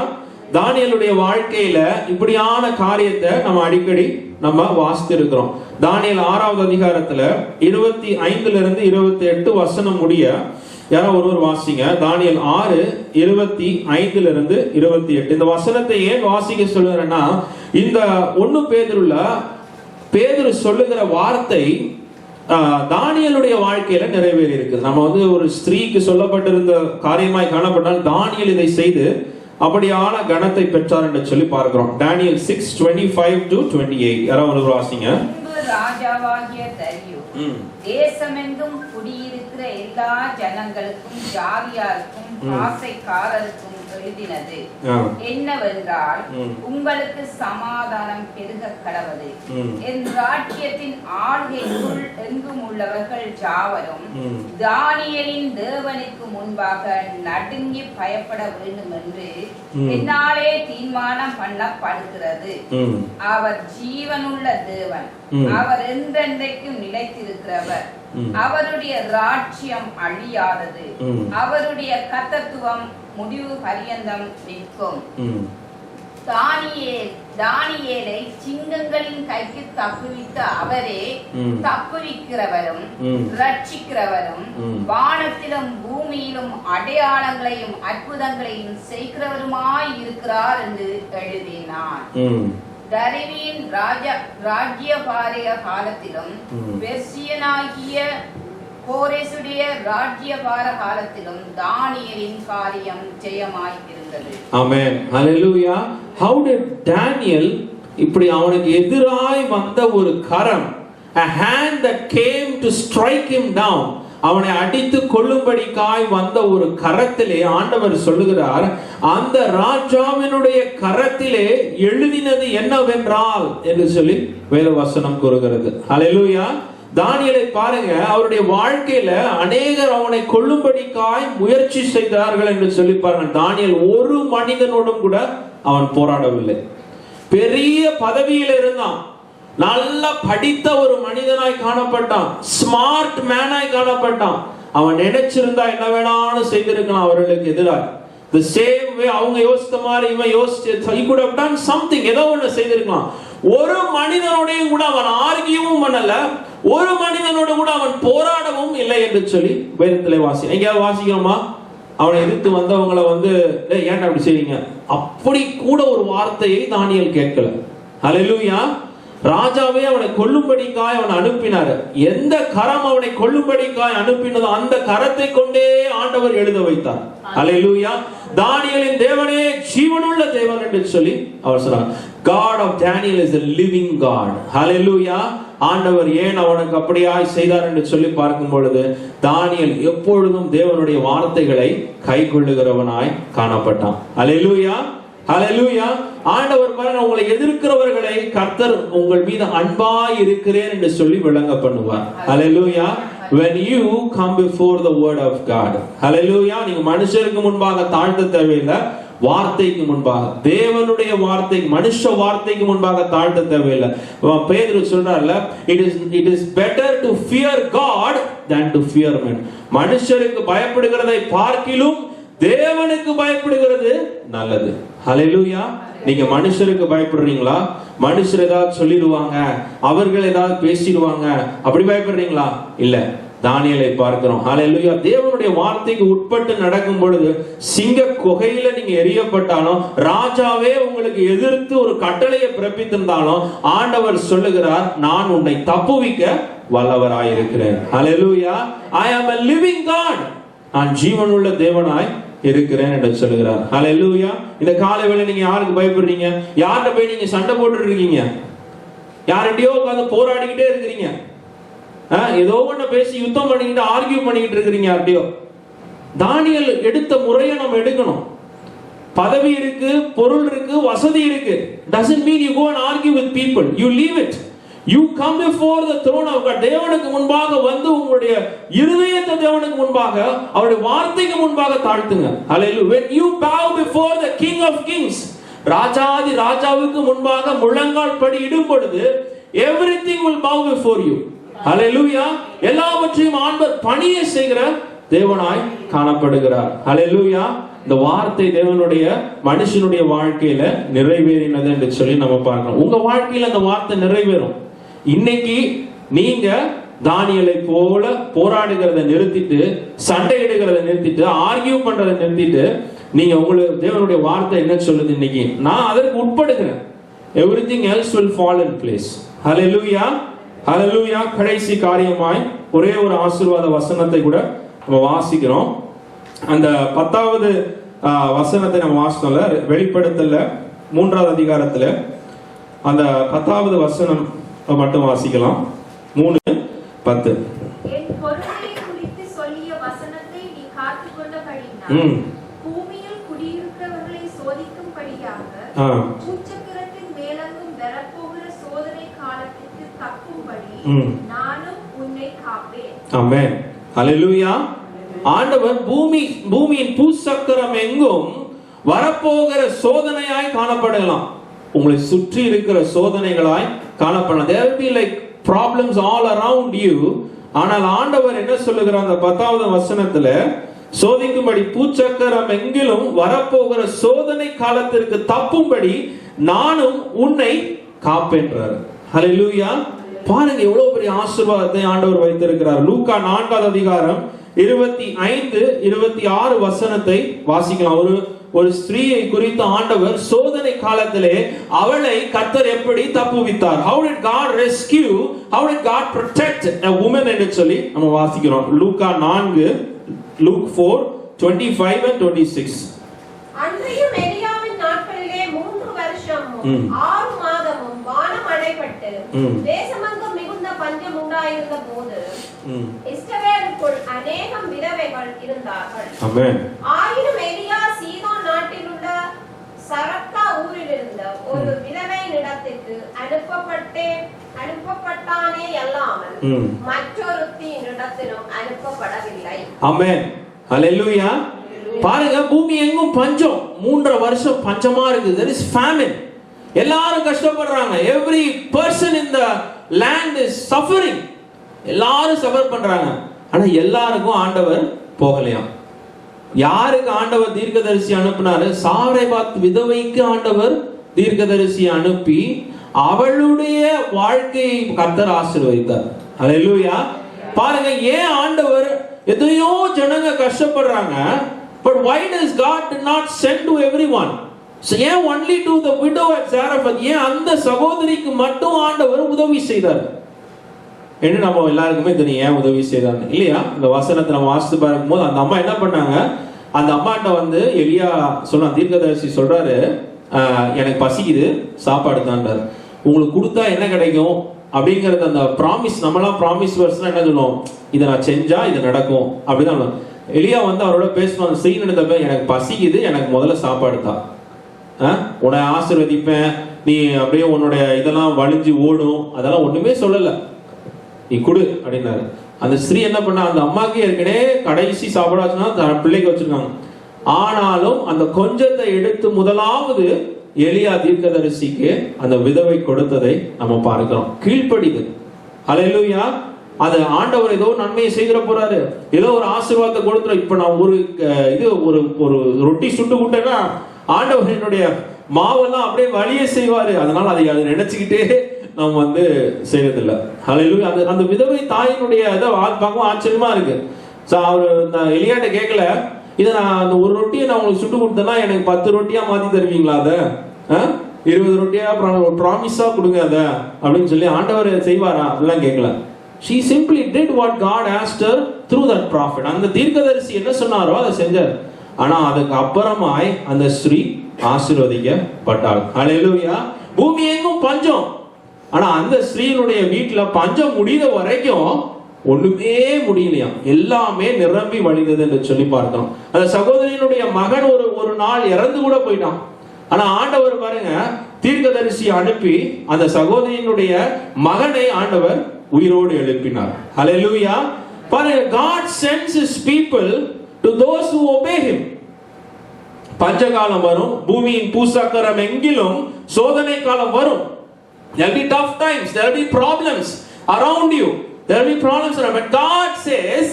S1: தானியேலுடைய வாழ்க்கையில இப்படியான காரியத்தை நம்ம அடிக்கடி நம்ம வாசித்து இருக்கிறோம். தானியேல் 6வது அதிகாரத்துல 25லிருந்து 28 வசனம் முடிய யாரோ ஒருவர் வாசிங்க. தானியேல் 6:25லிருந்து 28. இந்த வசனத்தை ஏன் வாசிக்க சொல்லுறேன்னா, இந்த 1 பேதுரு சொல்லுகிற வார்த்தை தானியேலுடைய வாழ்க்கையில நிறைவேறி இருக்குது. நம்ம ஒரு ஸ்திரீக்கு சொல்லப்பட்டிருந்த காரியமாய் காணப்பட்டால் தானியேல் இதை செய்து அப்படியான கணத்தை பெற்றார் என்று சொல்லி பார்க்கிறோம். தானியேல் 6:25-28. யாராவது ஒரு வாசிங்க.
S5: ராஜாவாகிய தரியு தேசமெங்கும் குடியிருக்கிற எல்லா ஜனங்களுக்கும் ஜாதியாருக்கும் பாசைக்காரருக்கும் எழுதினது என்னவென்றால், உங்களுக்கு சமாதானம் பெருக கடவது. என் ராஜ்யத்தின் ஆளுகைக்குள் எங்கும் உள்ளவர்கள் யாவரும் தானியேலின் தேவனுக்கு முன்பாக நடுங்கி பயப்பட வேண்டும் என்று என்னாலே தீர்மானம் பண்ணப்படுகிறது. அவர் ஜீவனுள்ள தேவன், அவர் என்றென்றைக்கும் நிலைத்திருக்கிறவர். அவருடைய ராஜ்யம் அழியாதது, அவருடைய கர்த்தத்துவம் முடிவு பரியந்தம் நிற்கும். தானியேலை சிங்கங்களின் கைக்கு தப்புவித்த அவரே தப்புவிக்கிறவரும் ரட்சிக்கிறவரும் வானத்திலும் பூமியிலும் அடையாளங்களையும் அற்புதங்களையும் செய்கிறவருமாய் இருக்கிறார் என்று எழுதினார். தரிவியின் ராஜ்யபாரிய காலத்திலும் பெர்சியனாகிய கோரேசுடைய ராஜ்யபார காலத்திலும் தானியேலின் காரியம் ஜெயமாய் இருந்தது.
S1: ஆமென். ஹalleluya. How did Daniel, இப்படி அவனுக்கு எதிராய் வந்த ஒரு கரம், a hand that came to strike him down, அவனை அடித்து கொல்லும்படிக்காய் வந்த ஒரு கரத்திலே ஆண்டவர் சொல்லுகிறார், அந்த ராஜாவினுடைய கரத்திலே எழுதினது என்னவென்றால் என்று சொல்லி வேதவசனம் கூறுகிறது. ஹalleluya. தானியேலை பாருங்க, அவருடைய வாழ்க்கையில அநேகர் அவனை கொல்லும்படிக்காய் முயற்சி செய்தார்கள் என்று சொல்லி பாருங்க. தானியேல் ஒரு மனிதனோடும் கூட அவன் போராடவில்லை. பெரிய பதவியில் இருந்தான், நல்ல படித்த ஒரு மனிதனாய் காணப்பட்டான், ஸ்மார்ட் மேனாய் காணப்பட்டான். அவன் நினைச்சிருந்தா என்ன வேணாலும் செய்திருக்கலாம் அவர்களுக்கு எதிராக. The same way அவங்க யோசித்த மாதிரி இவன் யோசிச்சு, he could have done something, ஏதோ ஒன்று செய்திருக்கலாம். ஒரு மனிதனோடையும் கூட அவன் ஆர்கியூவும் பண்ணல, ஒரு மனிதனோடு கூட அவன் போராடவும் இல்லை என்று சொல்லி வேதத்திலே எங்கேயாவது வாசிக்கிறோமா? அவனை எதிர்த்து வந்தவங்களை ஏன் அப்படி செய்வீங்க அப்படி கூட ஒரு வார்த்தையை தானியேல் கேட்கல. ஹalleluya. ராஜாவே அவனை கொல்லும்படிக்காய் அவன் அனுப்பினார். எந்த கரம் அவனை கொல்லும்படிக்காய் அனுப்பினதோ அந்த கரத்தை கொண்டே ஆண்டவர் எழுத வைத்தார். ஹalleluya. தானியேலின் தேவனே ஜீவனுள்ள தேவன் என்று சொல்லி அவர் சொன்னார். God of Daniel is a living God. Hallelujah. ஆண்டவர் ஏன் அவனுக்கு அப்படியாய் செய்தார் என்று சொல்லி பார்க்கும் பொழுது, தானியேல் எப்பொழுதும் தேவனுடைய வார்த்தைகளை கைக்கொள்ளுகிறவனாய் காணப்பட்டான். Hallelujah. Hallelujah. ஆண்டவர் பாருங்க, உங்களை எதிர்க்கிறவர்களை கர்த்தர் உங்கள் மீது அன்பாய் இருக்கிறேன் என்று சொல்லி விளங்க பண்ணுவார். Hallelujah. When you come before the word of God. Hallelujah. நீங்க மனுஷருக்கு முன்பாக தாழ்த்த தேவையில்லை, வார்த்தைக்கு முன்பாக, தேவனுடைய வார்த்தை, மனுஷ வார்த்தைக்கு முன்பாக தாழ்த்த தேவையில்லை. பேதுரு சொல்றார்ல, it is better to fear God than to fear men. மனுஷருக்கு பயப்படுகிறதை பார்க்கிலும் தேவனுக்கு பயப்படுகிறது நல்லது. ஹalleluya. நீங்க மனுஷருக்கு பயப்படுறீங்களா? மனுஷர் ஏதாவது சொல்லிடுவாங்க, அவர்கள் ஏதாவது பேசிடுவாங்க, அப்படி பயப்படுறீங்களா? இல்ல. தானியேலை பார்க்கிறோம். ஹalleluya. தேவனுடைய வார்த்தைக்கு உட்பட்டு நடக்கும் பொழுது சிங்க குகையில நீங்க எரியப்பட்டாலும், ராஜாவே உங்களுக்கு எதிர்த்து ஒரு கட்டளையை பிறப்பித்திருந்தாலும், ஆண்டவர் சொல்லுகிறார், நான் உன்னை தப்புவிக்க வல்லவராய் இருக்கிறேன். ஹalleluya. I am a living God. நான் ஜீவனுள்ள தேவனாய் இருக்கிறேன் என்று சொல்லுகிறார். ஹalleluya. இந்த காலை வேளை நீங்க யாருக்கு பயப்படுறீங்க? யார்கிட்ட போய் நீங்க சண்டை போட்டு இருக்கீங்க? யார்கிட்டயோ உட்கார்ந்து போராடிக்கிட்டே இருக்கிறீங்க, ஏதோ ஒண்ணு பேசி யுத்தம் பண்ணிக்கிட்டு ஆர்கியூ பண்ணிக்கிட்டு இருக்கிறீங்க யார்கிட்டயோ. தானியேல் எடுத்த முறையை நம்ம எடுக்கணும். பதவி இருக்கு, பொருள் இருக்கு, வசதி இருக்கு, doesn't mean you go and argue with people. You leave it. You come before the throne of God. தேவனுக்கு முன்பாக வந்து உங்களுடைய இருதயத்தை தேவனுக்கு முன்பாக, அவருடைய வார்த்தைக்கு முன்பாக தாழ்த்துங்க. Hallelujah. When you bow before the King of Kings, ராஜாதி ராஜாவுக்கு முன்பாக முழங்கால் படி இடும் பொழுது, everything will bow before you. Hallelujah. எல்லாவற்றையும் ஆண்டவர் பணிய செய்கிற தேவனாய் காணப்படுகிறார். Hallelujah. இந்த வார்த்தை தேவனுடைய மனுஷனுடைய வாழ்க்கையில நிறைவேறினது என்று சொல்லி நம்ம பார்க்கணும். உங்க வாழ்க்கையில அந்த வார்த்தை நிறைவேறும். இன்னைக்கு நீங்க தானியேலை போல போராடுகிறத நிறுத்திட்டு, சண்டையிடுகிறத நிறுத்திட்டு, ஆர்கியூ பண்றதை நிறுத்திட்டு, நீங்க உங்களுக்கு தேவனுடைய வார்த்தை என்ன சொல்லுது? இன்னைக்கு நான் அதற்கு உட்படுகிறேன். Everything else will fall in place. Hallelujah. Hallelujah. கடைசி காரியமாய் ஒரே ஒரு ஆசீர்வாத வசனத்தை கூட நம்ம வாசிக்கிறோம். அந்த 10வது வசனத்தை நம்ம வாசித்தோம்ல, வெளிப்படுத்தல 3வது அதிகாரத்துல அந்த 10வது வசனம் மட்டும் வாசிக்கலாம். 3:10.
S3: என் பொறுமையை குறித்து சொல்லிய வசனத்தை நீ காத்துக்கொண்டபடியினால் பூமியில் குடியிருக்கிறவர்களை சோதிக்கும்படியாக பூச்சக்கரத்தின் மேலெங்கும் வரப்போகிற சோதனை காலத்திற்கு தப்பும்படி நானும் உன்னை காப்பேன்.
S1: ஆமென். ஹalleluya. ஆண்டவர் பூமியின் பூசக்கரம் எங்கும் வரப்போகிற சோதனையாய் காணப்படலாம். உங்களை சுற்றி இருக்கிற சோதனைகளாய் காணப்படலாம். There will be like problems all around you. ஆனால் ஆண்டவர் என்ன சொல்லுகிறார் அந்த 10வது வசனத்துல, சோதிக்கும்படி பூச்சக்கரம் எங்கிலும் வரப்போகிற சோதனை காலத்திற்கு தப்பும்படி நானும் உன்னை காப்பேன்றார். ஹalleluya. பாருங்க எவ்வளவு பெரிய ஆசீர்வாதத்தை ஆண்டவர் வைத்திருக்கிறார். லூக்கா 4வது அதிகாரம் 25-26 வசனத்தை வாசிக்கலாம். ஒரு ஒரு ஸ்திரீயை குறித்து ஆண்டவர் சோதனை காலத்திலே அவளை கர்த்தர் எப்படி தப்புவித்தார். How did God rescue? How did God protect a woman என்று சொல்லி நம்ம வாசிக்கிறோம். லூக்கா 4, Luke 4:25 and 26.
S3: அன்றையும் எலியாவின் நாட்களிலே 3 வருஷமும் 6 மாதமும் வானம் அடைபட்டு தேசமெங்கும் மிகுந்த பஞ்சம் உண்டாயிருந்த போது இஸ்ரவேலுக்குள் அநேகம் விதவைகள் இருந்தார்கள்.
S1: ஆமென்.
S3: ஆயினும் எலியா சீதோன் நாட்டில் உள்ள சரப்தா ஊரில் இருந்த ஒரு விதவையினிடத்துக்கு அனுப்பப்பட்டானே அல்லாமல் மற்றொருத்தியினிடத்திலும் அனுப்பப்படவில்லை.
S1: ஆமென். ஹல்லேலூயா. பாருங்க, பூமி எங்கும் பஞ்சம், 3 வருஷம் பஞ்சமா இருக்கு. There is famine. எல்லாரும் கஷ்டப்படுறாங்க. Every person in the land is suffering. எல்லாரும் சஃபர் பண்றாங்க. ஆனா எல்லாருக்கும் ஆண்டவர் போகலையாம். யாருக்கு ஆண்டவர் தீர்க்கதரிசி அனுப்பினாரு? சாரேபாத் விதவைக்கு ஆண்டவர் தீர்க்கதரிசி அனுப்பி அவளுடைய வாழ்க்கையை கர்த்தர் ஆசீர்வதித்தார். ஹல்லேலூயா. பாருங்க, ஏன் ஆண்டவர் எதையோ ஜனங்க கஷ்டப்படுறாங்க, but why does God not send to everyone? So ஏன் only to the widow at Zarephath? ஏன் அந்த சகோதரிக்கு மட்டும் ஆண்டவர் உதவி செய்தார் என்று நம்ம எல்லாருக்குமே தெரியும். ஏன் உதவி செய்தாங்க இல்லையா? இந்த வசனத்தை நம்ம வாசித்து பார்க்கும்போது அந்த அம்மா என்ன பண்ணாங்க, அந்த அம்மாட்ட வந்து எலியா சொன்ன தீர்க்கதரிசி சொல்றாரு, எனக்கு பசிக்குது, சாப்பாடு தான்றாரு. உங்களுக்கு கொடுத்தா என்ன கிடைக்கும் அப்படிங்கறது அந்த ப்ராமிஸ். நம்மளாம் ப்ராமிஸ் வர்ஸ்னா என்ன சொல்லுவோம், இதை நான் செஞ்சா இது நடக்கும் அப்படிதான். எலியா வந்து அவரோட பேசுவாங்க, செய்யணுன்றப்ப எனக்கு பசிக்குது, எனக்கு முதல்ல சாப்பாடு தான், உன்னை ஆசீர்வதிப்பேன், நீ அப்படியே உன்னுடைய இதெல்லாம் வலிஞ்சு ஓடும், அதெல்லாம் ஒண்ணுமே சொல்லல, நீ கொடு அப்படின்னாரு. அந்த ஸ்திரீ என்ன பண்ணா, அந்த அம்மாக்கு ஏற்கனவே கடைசி சாப்பாடாச்சுன்னா பிள்ளைக்கு வச்சிருக்காங்க. ஆனாலும் அந்த கொஞ்சத்தை எடுத்து முதலாவது எலியா தீர்க்கதரிசிக்கு அந்த விதவை கொடுத்ததை நம்ம பார்க்கிறோம். கீழ்ப்படிது. ஹல்லேலூயா. அது ஆண்டவர் ஏதோ நன்மையை செய்திட போறாரு, ஏதோ ஒரு ஆசீர்வாதத்தை கொடுத்துரு. இப்ப நான் ஒரு ரொட்டி சுட்டு விட்டேன்னா ஆண்டவர் என்னுடைய மாவெல்லாம் அப்படியே வழியே செய்வாரு. அதனால அதை நினைச்சுக்கிட்டே நம்ம வந்து செய்யறதில்லை. ஹல்லேலூயா. அந்த விதவை தாயினுடைய இதை பார்க்கவும் ஆச்சரியமா இருக்கு. அவரு எலியாட்ட கேட்கல, இதை நான் அந்த ஒரு ரொட்டியை நான் உங்களுக்கு சுட்டு கொடுத்தேன்னா எனக்கு 10 ரொட்டியா மாத்தி தருவீங்களா, அதை 20 ரொட்டியா ப்ராமிஸா கொடுங்க அதை அப்படின்னு சொல்லி ஆண்டவர் செய்வாரா அப்படிலாம் கேட்கல. She simply did what God asked her through that prophet. அந்த தீர்க்கதரிசி என்ன சொன்னாரோ அதை செஞ்சார். ஆனா அதுக்கு அப்புறமாய் அந்த ஸ்ரீ ஆசீர்வதிக்கப்பட்டாள். ஹல்லேலூயா. பூமி எங்கும் பஞ்சம், ஆனா அந்த ஸ்ரீனுடைய வீட்டுல பஞ்சம் முடிகிற வரைக்கும் ஒண்ணுமே முடியலையாம், எல்லாமே நிரம்பி வழிந்தது என்று சொல்லி பார்த்தோம். அந்த சகோதரியினுடைய மகன் ஒரு நாள் இறந்து கூட போயிட்டான். ஆனா ஆண்டவர் பாருங்க, தீர்க்கதரிசி அனுப்பி அந்த சகோதரியினுடைய மகனை ஆண்டவர் உயிரோடு எழுப்பினார். ஹல்லேலூயா. பாருங்க, God sends his people to those who obey him. பஞ்சகாலம் வரும், பூமியின் பூசக்கரம் எங்கிலும் சோதனை காலம் வரும். There will be tough times, there will be problems around you, there will be problems around, but God says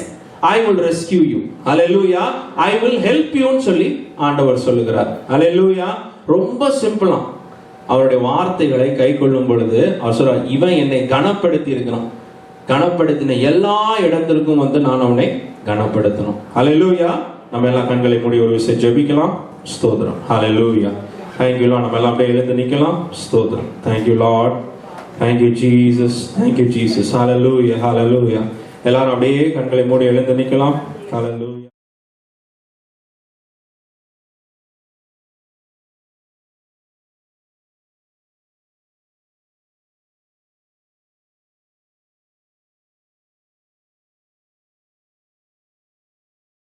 S1: I will rescue you. Hallelujah. I will help you ன்னு சொல்லி ஆண்டவர் சொல்லுகிறார். Hallelujah. ரொம்ப சிம்பிளா அவருடைய வார்த்தைகளை கை கொள்ளும் பொழுது அவர் சொல்றார், இவன் என்னை கனப்படுத்தி இருக்கிறான், கனப்படுத்தின எல்லா இடத்திற்கும் வந்து நான் அவனை கனப்படுத்தணும். Hallelujah. நம்ம எல்லாம் கண்களை மூடி ஒரு விஷயம் ஜெபிக்கலாம். ஸ்தோத்திரம். Hallelujah. Thank you Lord. நம்ம எல்லாம் அப்படியே எழுந்து நிக்கலாம். ஸ்தோத்திரம். Thank you Lord. Thank you Jesus. Thank you Jesus. Hallelujah. Hallelujah. எல்லாரும் அப்படியே கண்களை மூடி எழுந்து நிக்கலாம். Hallelujah.